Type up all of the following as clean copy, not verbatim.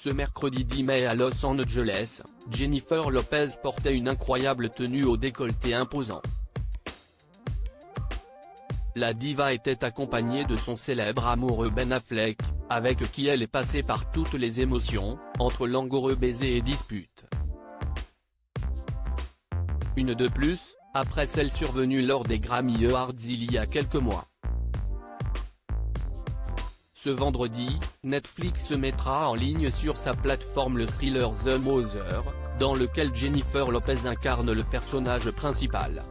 Ce mercredi 10 mai à Los Angeles, Jennifer Lopez portait une incroyable tenue au décolleté imposant. La diva était accompagnée de son célèbre amoureux Ben Affleck, avec qui elle est passée par toutes les émotions, entre langoureux baisers et disputes. Une de plus, après celle survenue lors des Grammy Awards il y a quelques mois. Ce vendredi, Netflix mettra en ligne sur sa plateforme le thriller The Mother, dans lequel Jennifer Lopez incarne le personnage principal.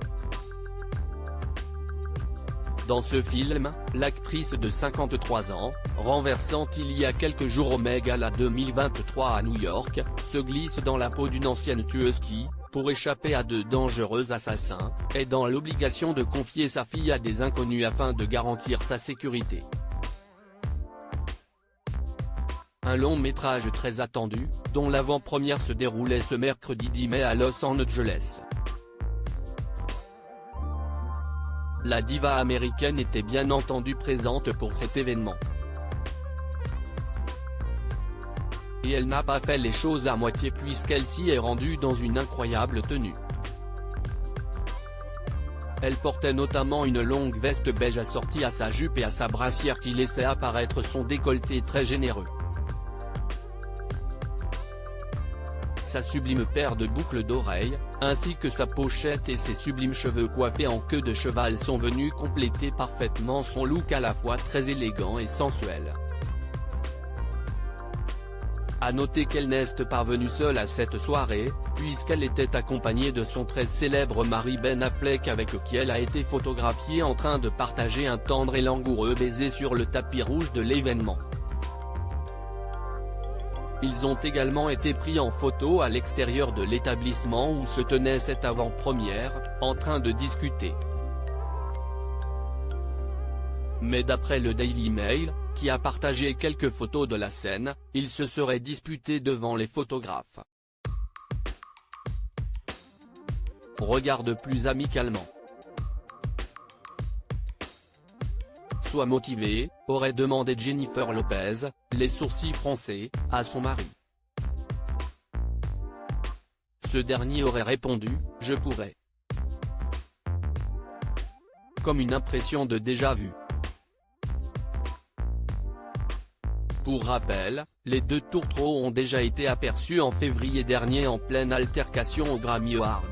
Dans ce film, l'actrice de 53 ans, renversante il y a quelques jours au Met Gala 2023 à New York, se glisse dans la peau d'une ancienne tueuse qui, pour échapper à de dangereux assassins, est dans l'obligation de confier sa fille à des inconnus afin de garantir sa sécurité. Un long métrage très attendu, dont l'avant-première se déroulait ce mercredi 10 mai à Los Angeles. La diva américaine était bien entendu présente pour cet événement. Et elle n'a pas fait les choses à moitié puisqu'elle s'y est rendue dans une incroyable tenue. Elle portait notamment une longue veste beige assortie à sa jupe et à sa brassière qui laissait apparaître son décolleté très généreux. Sa sublime paire de boucles d'oreilles, ainsi que sa pochette et ses sublimes cheveux coiffés en queue de cheval sont venus compléter parfaitement son look à la fois très élégant et sensuel. À noter qu'elle n'est pas venue seule à cette soirée, puisqu'elle était accompagnée de son très célèbre mari Ben Affleck avec qui elle a été photographiée en train de partager un tendre et langoureux baiser sur le tapis rouge de l'événement. Ils ont également été pris en photo à l'extérieur de l'établissement où se tenait cette avant-première, en train de discuter. Mais d'après le Daily Mail, qui a partagé quelques photos de la scène, ils se seraient disputés devant les photographes. Regarde plus amicalement. Sois motivé, aurait demandé Jennifer Lopez, les sourcils froncés, à son mari. Ce dernier aurait répondu, je pourrais. Comme une impression de déjà-vu. Pour rappel, les deux tourtereaux ont déjà été aperçus en février dernier en pleine altercation aux Grammy Awards.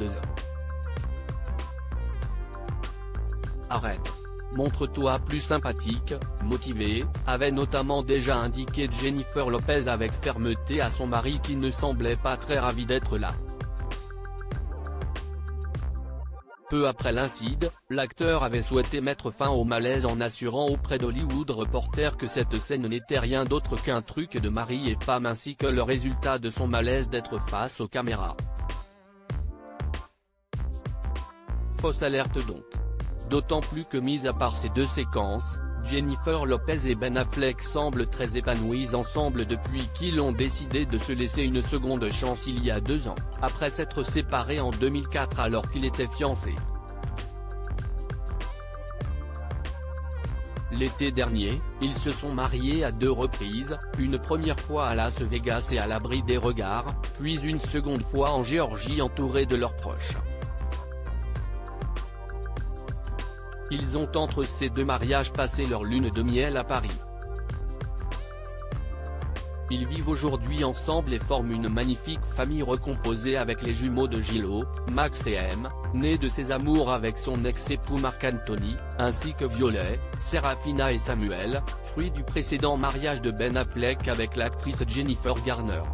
Arrête. Montre-toi plus sympathique, motivé, avait notamment déjà indiqué Jennifer Lopez avec fermeté à son mari qui ne semblait pas très ravi d'être là. Peu après l'incident, l'acteur avait souhaité mettre fin au malaise en assurant auprès d'Hollywood Reporter que cette scène n'était rien d'autre qu'un truc de mari et femme ainsi que le résultat de son malaise d'être face aux caméras. Fausse alerte donc. D'autant plus que mis à part ces deux séquences, Jennifer Lopez et Ben Affleck semblent très épanouis ensemble depuis qu'ils ont décidé de se laisser une seconde chance il y a 2 ans, après s'être séparés en 2004 alors qu'il était fiancé. L'été dernier, ils se sont mariés à 2 reprises, une première fois à Las Vegas et à l'abri des regards, puis une seconde fois en Géorgie entourés de leurs proches. Ils ont entre ces 2 mariages passé leur lune de miel à Paris. Ils vivent aujourd'hui ensemble et forment une magnifique famille recomposée avec les jumeaux de Gillo, Max et M, nés de ses amours avec son ex-époux Marc-Anthony, ainsi que Violet, Serafina et Samuel, fruit du précédent mariage de Ben Affleck avec l'actrice Jennifer Garner.